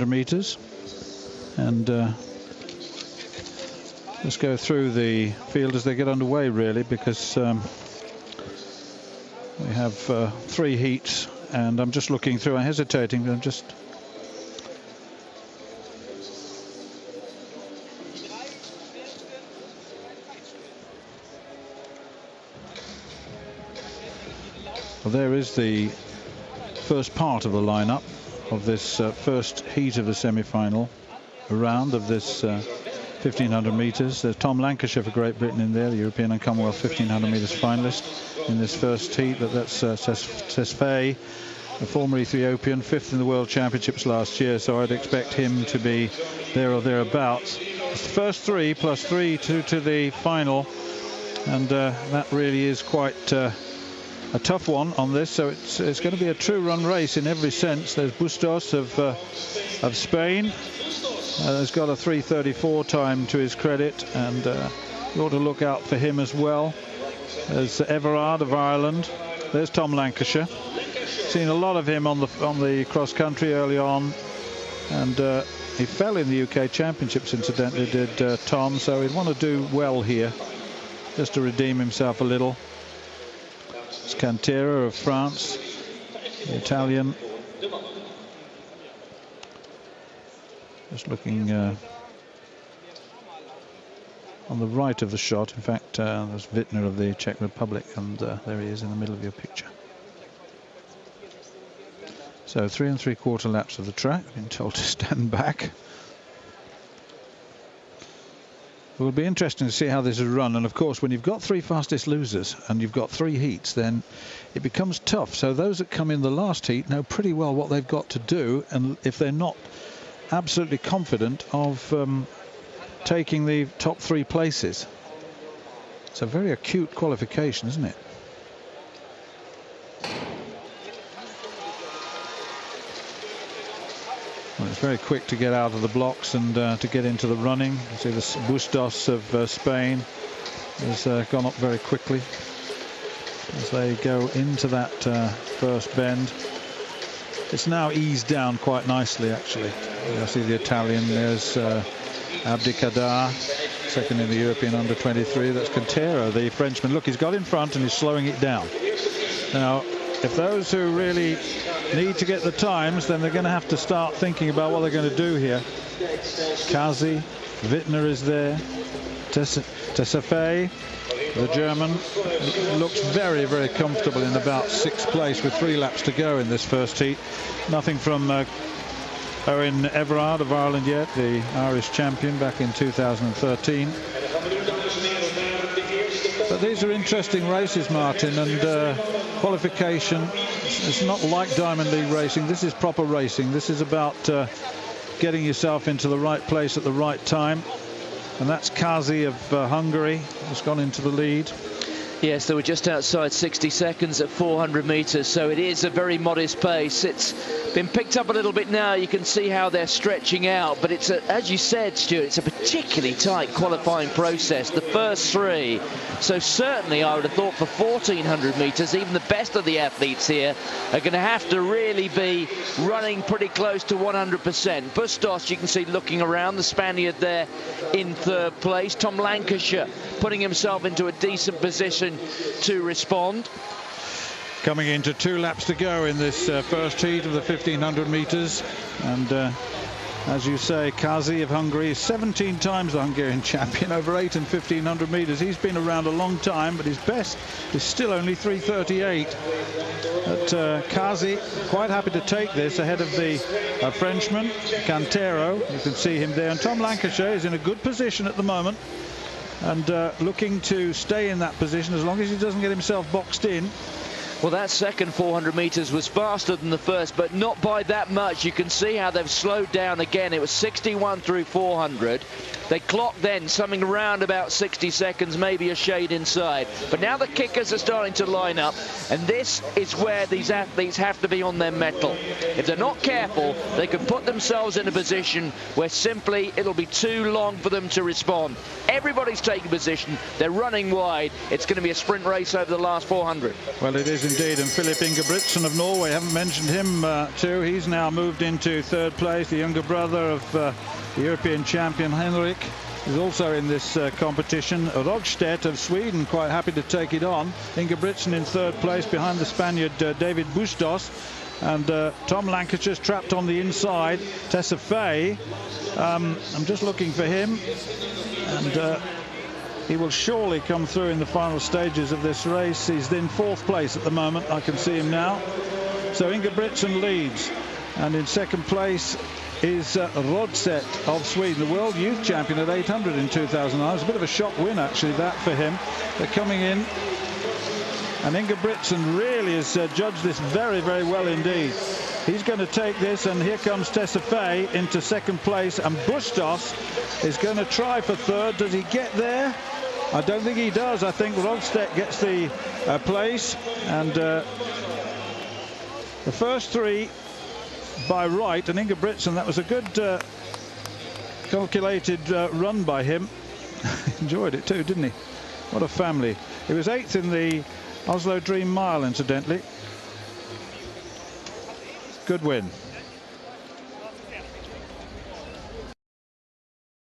meters. And let's go through the field as they get underway, really, because we have 3 heats, and I'm just looking through. I'm hesitating, but I'm just... Well, there is the first part of the lineup of this first heat of the semi-final round of this 1500 meters. There's Tom Lancashire for Great Britain in there, the European and Commonwealth 1500 meters finalist in this first heat. But that's Tesfaye, a former Ethiopian, 5th in the World Championships last year, so I'd expect him to be there or thereabouts. It's the first 3 plus 3 to the final, and that really is quite a tough one on this. So it's going to be a true run race in every sense. There's Bustos of Spain. He's got a 3:34 time to his credit, and you ought to look out for him as well. There's Everard of Ireland. There's Tom Lancashire. Seen a lot of him on the cross country early on, and he fell in the UK Championships, incidentally, did Tom, so he'd want to do well here just to redeem himself a little. It's Cantera of France, the Italian. Just looking on the right of the shot. In fact, there's Wittner of the Czech Republic, and there he is in the middle of your picture. So 3 3/4 laps of the track. Been told to stand back. It will be interesting to see how this is run, and of course when you've got 3 fastest losers and you've got 3 heats, then it becomes tough. So those that come in the last heat know pretty well what they've got to do, and if they're not absolutely confident of taking the top 3 places. It's a very acute qualification, isn't it? Well, it's very quick to get out of the blocks and to get into the running. You see the Bustos of Spain has gone up very quickly as they go into that first bend. It's now eased down quite nicely, actually. You see the Italian. There's Abdikader, 2nd in the European under-23. That's Cantera, the Frenchman. Look, he's got in front and he's slowing it down. Now, if those who really need to get the times, then they're going to have to start thinking about what they're going to do here. Kazi, Wittner is there. Tesfaye, the German, looks very, very comfortable in about 6th place with 3 laps to go in this first heat. Nothing from Owen Everard of Ireland yet, the Irish champion back in 2013. But these are interesting races, Martin, and qualification, it's not like Diamond League racing. This is proper racing. This is about getting yourself into the right place at the right time. And that's Kazi of Hungary, who's gone into the lead. Yes, they were just outside 60 seconds at 400 meters, so it is a very modest pace. It's been picked up a little bit now. You can see how they're stretching out, but it's, as you said, Stuart, it's a particularly tight qualifying process, the first 3. So certainly I would have thought for 1400 meters, even the best of the athletes here are going to have to really be running pretty close to 100%. Bustos, you can see looking around, the Spaniard there in 3rd place. Tom Lancashire putting himself into a decent position to respond. Coming into 2 laps to go in this first heat of the 1500 meters, and as you say, Kazi of Hungary is 17 times the Hungarian champion, over 8 and 1500 meters. He's been around a long time, but his best is still only 3:38. But Kazi quite happy to take this ahead of the Frenchman Cantero. You can see him there, and Tom Lancashire is in a good position at the moment, and looking to stay in that position as long as he doesn't get himself boxed in. Well, that second 400 meters was faster than the first, but not by that much. You can see how they've slowed down again. It was 61 through 400. They clocked then something around about 60 seconds, maybe a shade inside. But now the kickers are starting to line up, and this is where these athletes have to be on their mettle. If they're not careful, they can put themselves in a position where simply it'll be too long for them to respond. Everybody's taking position. They're running wide. It's going to be a sprint race over the last 400. Well, it is indeed. And Philip Ingebrigtsen of Norway, haven't mentioned him too. He's now moved into third place. The younger brother of the European champion Henrik is also in this competition. Rogstedt of Sweden quite happy to take it on. Ingebrigtsen in third place behind the Spaniard David Bustos. And Tom Lancashire's trapped on the inside. Tessa Fay, I'm just looking for him, and he will surely come through in the final stages of this race. He's in fourth place at the moment. I can see him now. So Ingebrigtsen leads, and in second place is Rogstedt of Sweden, the world youth champion at 800 in 2009. It's a bit of a shock win, actually, that for him. They're coming in. And Ingebrigtsen really has judged this very, very well indeed. He's going to take this, and here comes Tessa Fay into second place, and Bustos is going to try for third. Does he get there? I don't think he does. I think Rogstedt gets the place, and the first three by right, and Ingebrigtsen, that was a good calculated run by him. Enjoyed it too, didn't he? What a family. He was 8th in the Oslo Dream Mile, incidentally. Good win.